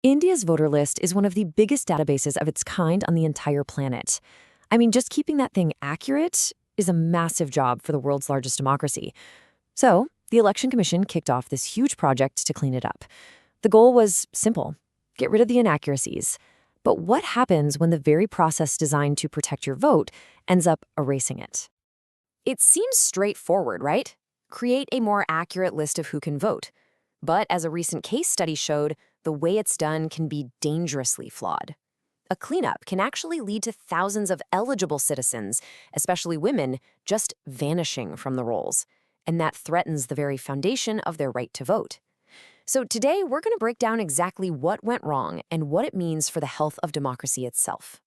India's voter list is one of the biggest databases of its kind on the entire planet. I mean, just keeping that thing accurate is a massive job for the world's largest democracy. So, the Election Commission kicked off this huge project to clean it up. The goal was simple: get rid of the inaccuracies. But what happens when the very process designed to protect your vote ends up erasing it? It seems straightforward, right? Create a more accurate list of who can vote. But as a recent case study showed, the way it's done can be dangerously flawed. A cleanup can actually lead to thousands of eligible citizens, especially women, just vanishing from the rolls. And that threatens the very foundation of their right to vote. So today, we're going to break down exactly what went wrong and what it means for the health of democracy itself.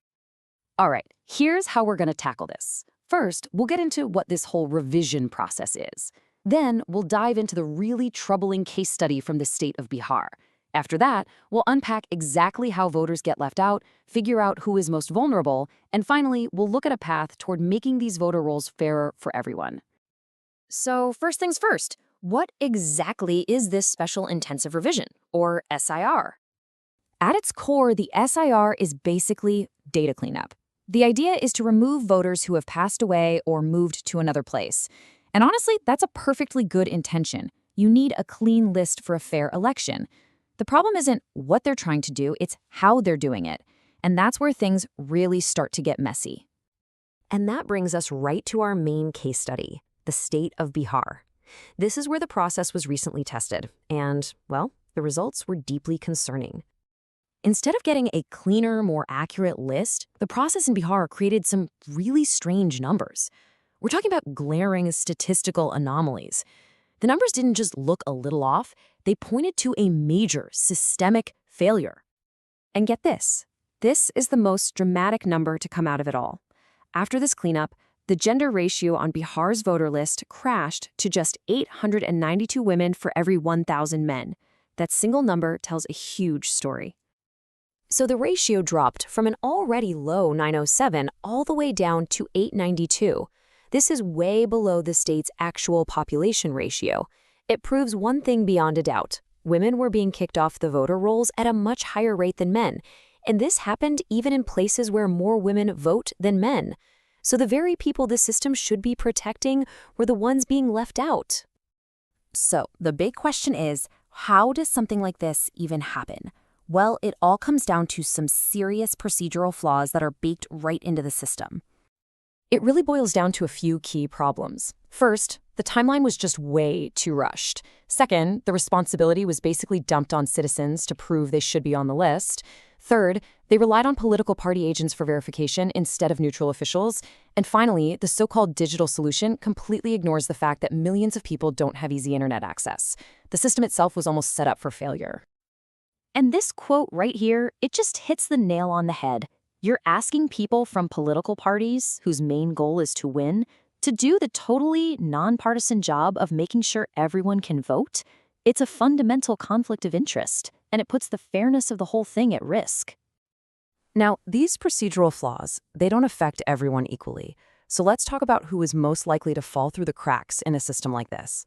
All right, here's how we're going to tackle this. First, we'll get into what this whole revision process is. Then, we'll dive into the really troubling case study from the state of Bihar. After that, we'll unpack exactly how voters get left out, figure out who is most vulnerable, and finally, we'll look at a path toward making these voter rolls fairer for everyone. So first things first, what exactly is this Special Intensive Revision, or SIR? At its core, the SIR is basically data cleanup. The idea is to remove voters who have passed away or moved to another place. And honestly, that's a perfectly good intention. You need a clean list for a fair election. The problem isn't what they're trying to do, it's how they're doing it. And that's where things really start to get messy. And that brings us right to our main case study, the state of Bihar. This is where the process was recently tested, and, well, the results were deeply concerning. Instead of getting a cleaner, more accurate list, the process in Bihar created some really strange numbers. We're talking about glaring statistical anomalies. The numbers didn't just look a little off, they pointed to a major systemic failure. And get this is the most dramatic number to come out of it all. After this cleanup, the gender ratio on Bihar's voter list crashed to just 892 women for every 1,000 men. That single number tells a huge story. So the ratio dropped from an already low 907 all the way down to 892. This is way below the state's actual population ratio. It proves one thing beyond a doubt: women were being kicked off the voter rolls at a much higher rate than men. And this happened even in places where more women vote than men. So the very people the system should be protecting were the ones being left out. So the big question is, how does something like this even happen? Well, it all comes down to some serious procedural flaws that are baked right into the system. It really boils down to a few key problems. First, the timeline was just way too rushed. Second, the responsibility was basically dumped on citizens to prove they should be on the list. Third, they relied on political party agents for verification instead of neutral officials. And finally, the so-called digital solution completely ignores the fact that millions of people don't have easy internet access. The system itself was almost set up for failure. And this quote right here, it just hits the nail on the head. You're asking people from political parties, whose main goal is to win, to do the totally nonpartisan job of making sure everyone can vote? It's a fundamental conflict of interest, and it puts the fairness of the whole thing at risk. Now, these procedural flaws, they don't affect everyone equally. So let's talk about who is most likely to fall through the cracks in a system like this.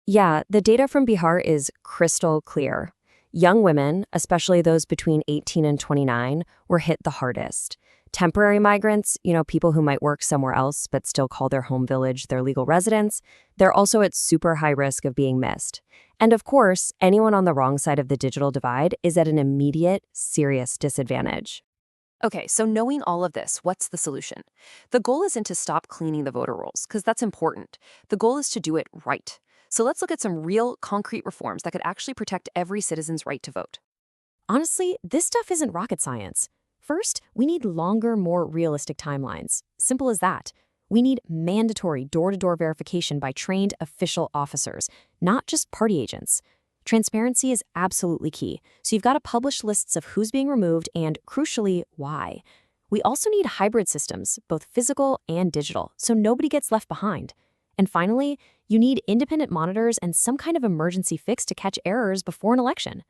Yeah, the data from Bihar is crystal clear. Young women, especially those between 18 and 29, were hit the hardest. Temporary migrants, people who might work somewhere else but still call their home village their legal residence, they're also at super high risk of being missed. And of course, anyone on the wrong side of the digital divide is at an immediate, serious disadvantage. Okay, so knowing all of this, what's the solution? The goal isn't to stop cleaning the voter rolls, because that's important. The goal is to do it right. So let's look at some real, concrete reforms that could actually protect every citizen's right to vote. Honestly, this stuff isn't rocket science. First, we need longer, more realistic timelines. Simple as that. We need mandatory door-to-door verification by trained official officers, not just party agents. Transparency is absolutely key, so you've got to publish lists of who's being removed and, crucially, why. We also need hybrid systems, both physical and digital, so nobody gets left behind. And finally, you need independent monitors and some kind of emergency fix to catch errors before an election.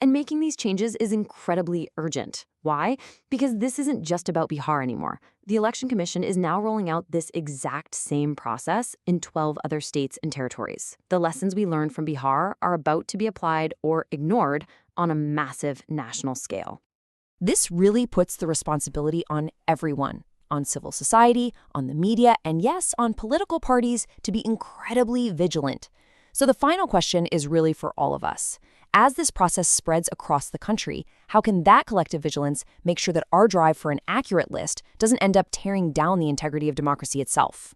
And making these changes is incredibly urgent. Why? Because this isn't just about Bihar anymore. The Election Commission is now rolling out this exact same process in 12 other states and territories. The lessons we learned from Bihar are about to be applied or ignored on a massive national scale. This really puts the responsibility on everyone, on civil society, on the media, and yes, on political parties to be incredibly vigilant. So the final question is really for all of us. As this process spreads across the country, how can that collective vigilance make sure that our drive for an accurate list doesn't end up tearing down the integrity of democracy itself?